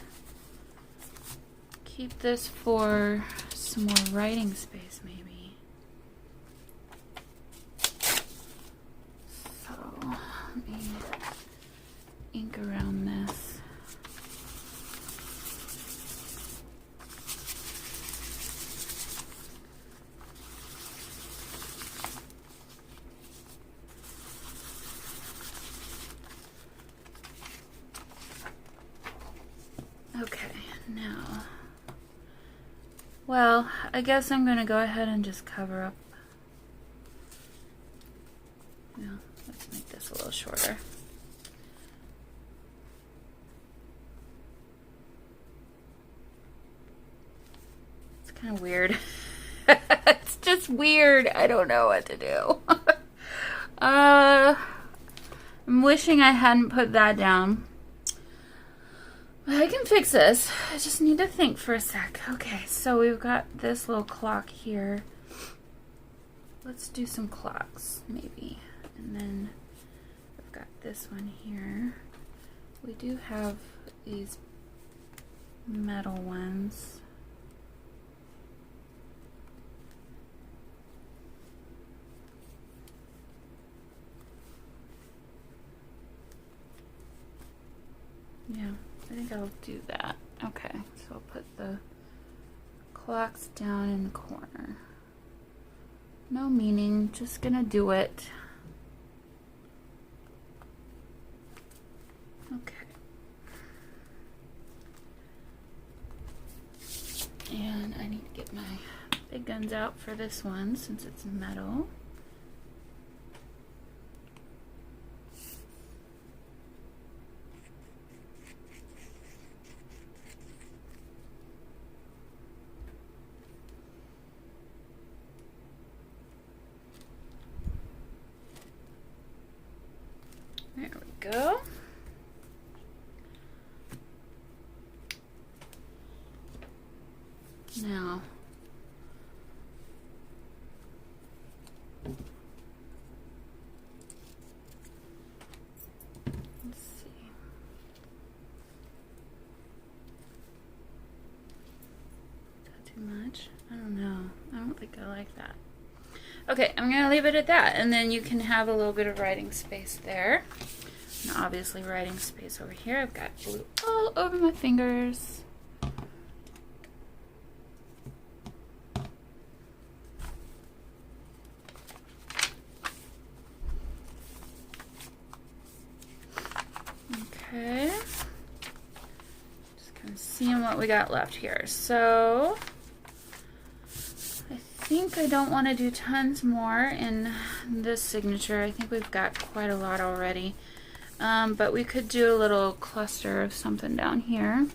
keep this for some more writing space, maybe. So, let me ink around this. Okay, now, well, I guess I'm going to go ahead and just cover up. No, let's make this a little shorter. It's kind of weird. It's just weird. I don't know what to do. I'm wishing I hadn't put that down. I can fix this. I just need to think for a sec. Okay, so we've got this little clock here. Let's do some clocks, maybe. And then I've got this one here. We do have these metal ones. Yeah, I think I'll do that. Okay, so I'll put the clocks down in the corner. No meaning, just gonna do it. Okay. And I need to get my big guns out for this one since it's metal. There we go. Now, let's see. Is that too much? I don't know. I don't think I like that. Okay, I'm going to leave it at that, and then you can have a little bit of writing space there. And obviously writing space over here. I've got glue all over my fingers. Okay. Just kind of seeing what we got left here. So I think I don't want to do tons more in this signature. I think we've got quite a lot already. But we could do a little cluster of something down here.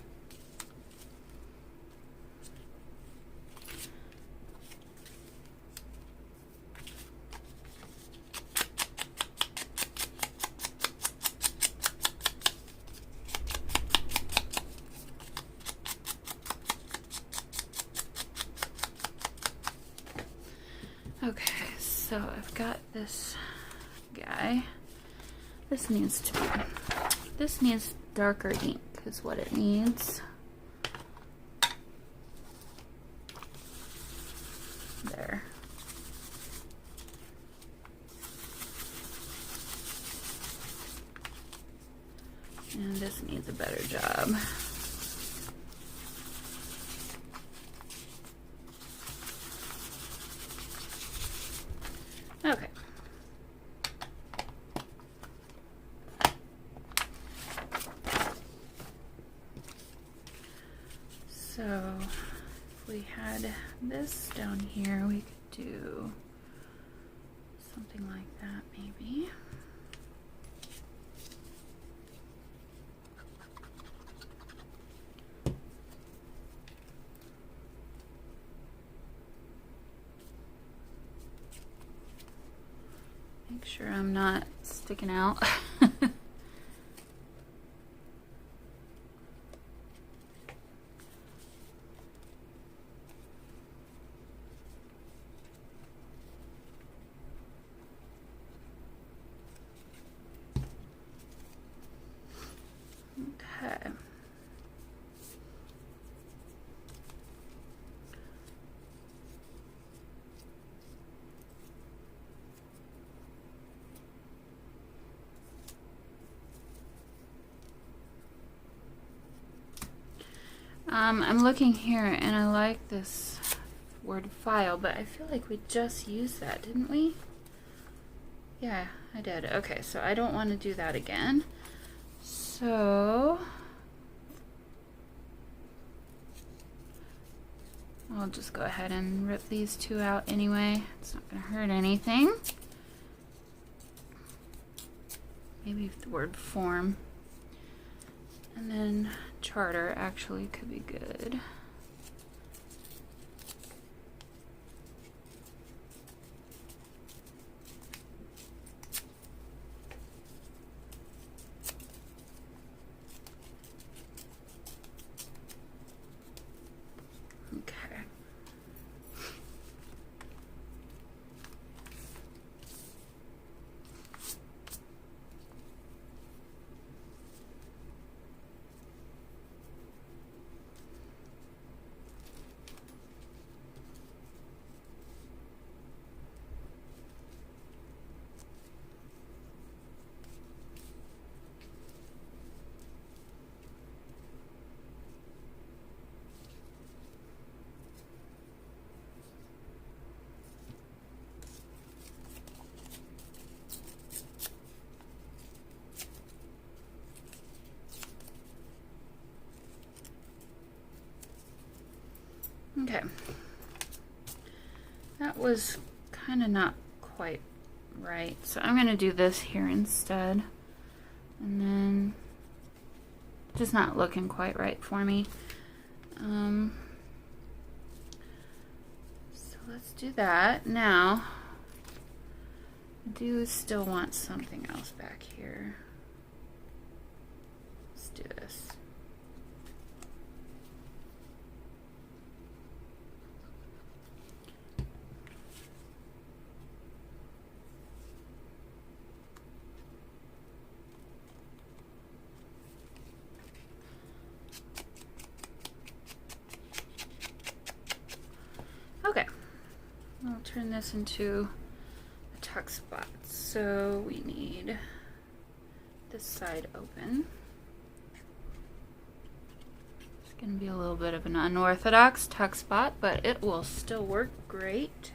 Okay, so I've got this guy. This needs darker ink is what it needs. There. And this needs a better job. Okay. So if we had this down here, we could do something like that maybe. Make sure I'm not sticking out. Okay. I'm looking here and I like this word file, but I feel like we just used that, didn't we? Yeah, I did. Okay, so I don't want to do that again. So I'll just go ahead and rip these two out anyway. It's not going to hurt anything. Maybe the word form. And then charter actually could be good. Okay. That was kind of not quite right. So I'm going to do this here instead. And then just not looking quite right for me. So let's do that. Now, I do still want something else back here. Let's do this. Okay, I'll turn this into a tuck spot. So we need this side open. It's going to be a little bit of an unorthodox tuck spot, but it will still work great.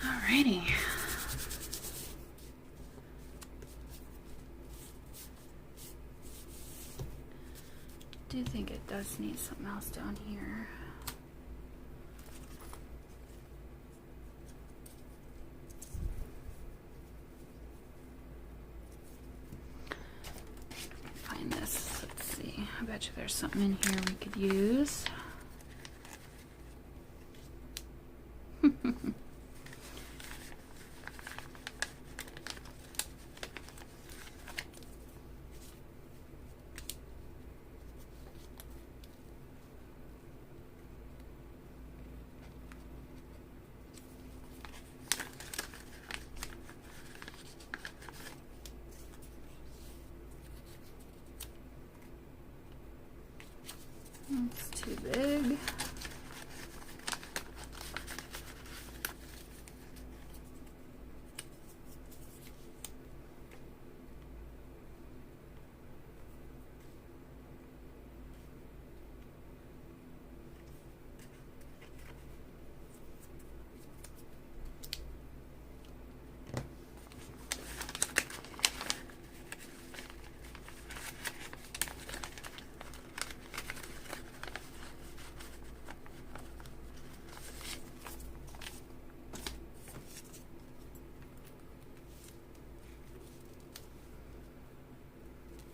Alrighty. I do think it does need something else down here. Find this. Let's see. I bet you there's something in here we could use. It's too big.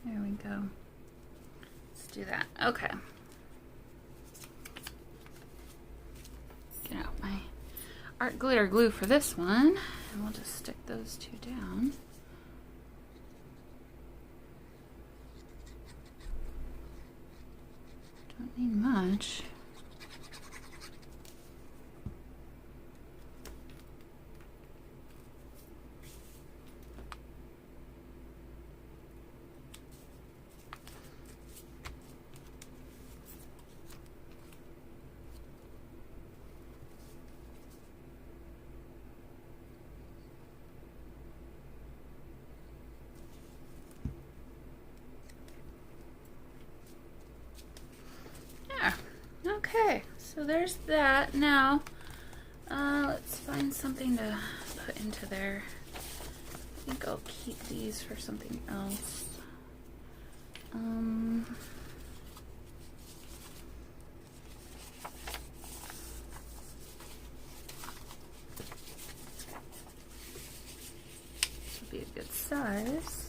There we go. Let's do that. Okay. Get out my art glitter glue for this one, and we'll just stick those two down. Don't need much. Okay, so there's that. Now, let's find something to put into there. I think I'll keep these for something else. This would be a good size.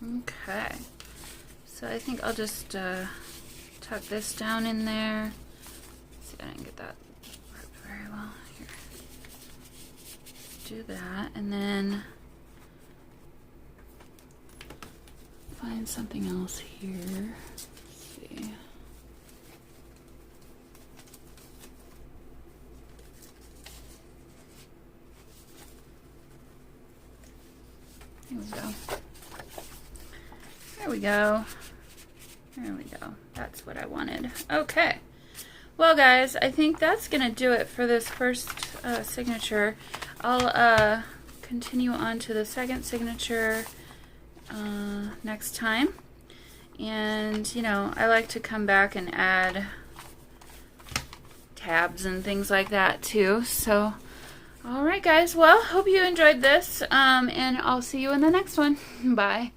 Okay, so I think I'll just tuck this down in there. Let's see, I didn't get that worked very well. Here, do that, and then find something else here. Let's see. Here we go. There we go. There we go. That's what I wanted. Okay. Well, guys, I think that's going to do it for this first signature. I'll continue on to the second signature next time. And, you know, I like to come back and add tabs and things like that too. So, all right, guys. Well, hope you enjoyed this, and I'll see you in the next one. Bye.